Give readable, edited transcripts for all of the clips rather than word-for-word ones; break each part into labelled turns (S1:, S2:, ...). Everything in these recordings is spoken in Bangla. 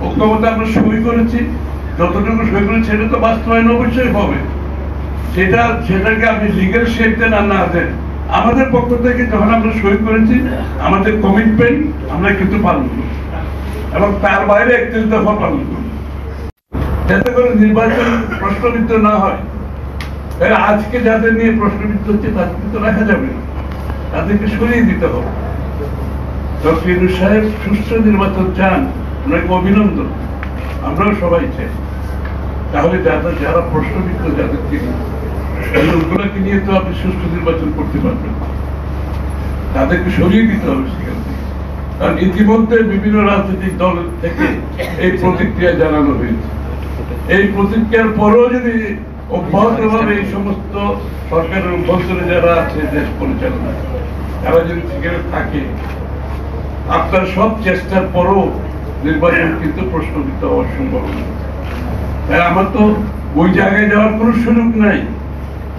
S1: ঐক্যমতে আমরা সই করেছি, যতটুকু সই করেছি সেটা তো বাস্তবায়ন অবশ্যই হবে। সেটাকে আপনি লিগ্যাল শেপ দেন আর না দেন, আমাদের পক্ষ থেকে যখন আমরা সই করেছি আমাদের কমিটমেন্ট আমরা কিন্তু পালন করব এবং তার বাইরে 31 দফা পালন করব, যাতে করে নির্বাচন প্রশ্নবিদ্ধ না হয়। আজকে যাদের নিয়ে প্রশ্নবিদ্ধ হচ্ছে তাদেরকে তো রাখা যাবে না, তাদেরকে সরিয়ে দিতে হবে। ডক্টর ইউনূস সাহেব সুষ্ঠু নির্বাচন চান, ওনাকে অভিনন্দন, আমরাও সবাই চাই। তাহলে যারা প্রশ্নবিদ্ধ যাদেরকে ওগুলোকে নিয়ে তো আপনি সুষ্ঠু নির্বাচন করতে পারবেন, তাদেরকে সরিয়ে দিতে হবে সেখান থেকে। কারণ ইতিমধ্যে বিভিন্ন রাজনৈতিক দল থেকে এই প্রতিক্রিয়া জানানো হয়েছে। এই প্রতিক্রিয়ার পরেও যদি অব্যাহতভাবে এই সমস্ত সরকারের অভ্যন্তরে যারা আছে দেশ পরিচালনা, তারা যদি সেখানে থাকে, আপনার সব চেষ্টার পরও নির্বাচন কিন্তু প্রশ্নবিদ্ধ হওয়ার সম্ভাবনা। তাই আমার তো ওই জায়গায় যাওয়ার কোনো সুযোগ নাই।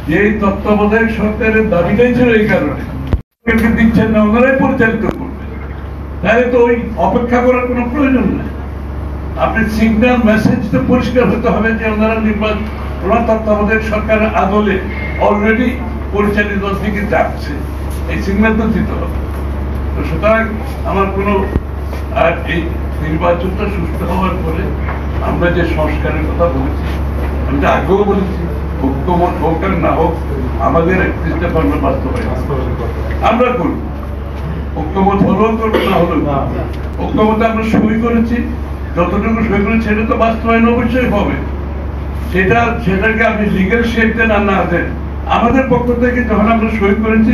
S1: যে তত্ত্বাবধায়ক সরকারের দাবিটাই ছিল এই কারণে দিচ্ছেন না, ওনারাই পরিচালিত করবে, তাহলে তো ওই অপেক্ষা করার কোনো প্রয়োজন নাই। আপনি সিগন্যাল মেসেজ তো পরিষ্কার হতে হবে যে ওনারা ওনার তত্ত্বাবধায়ক সরকারের আদলে অলরেডি পরিচালিত দিকে যাচ্ছে, এই সিগন্যাল তো দিতে হবে। তো সুতরাং আমার কোনো আর এই নির্বাচনটা সুস্থ হওয়ার পরে আমরা যে সংস্কারের কথা বলেছি, আমি তো আগেও বলেছি, ঐক্যমত হোক আর না হোক আমাদের 31 দফা আমরা বাস্তবায়ন আমরা করব। ঐক্যমত হলেও করবো, না হলেও ঐক্যমতে আমরা সই করেছি, যতটুকু সই করেছি সেটা তো বাস্তবায়ন অবশ্যই হবে। সেটাকে আপনি লিগ্যাল শেপ দেন আর না দেন, আমাদের পক্ষ থেকে যখন আমরা সই করেছি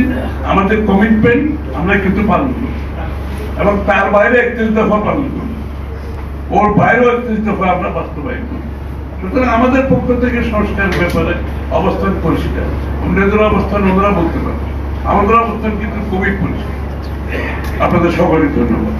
S1: আমাদের কমিটমেন্ট আমরা কিন্তু পালন করব এবং তার বাইরে 31 দফা পালন করব, ওর বাইরেও 31 দফা আমরা বাস্তবায়ন করব। সুতরাং আমাদের পক্ষ থেকে সংস্কারের ব্যাপারে অবস্থান পরিষ্কার। অন্যদের অবস্থান ওনারা বলতে পারবে, আমাদের অবস্থান কিন্তু খুবই পরিষ্কার। আপনাদের সকলকে ধন্যবাদ।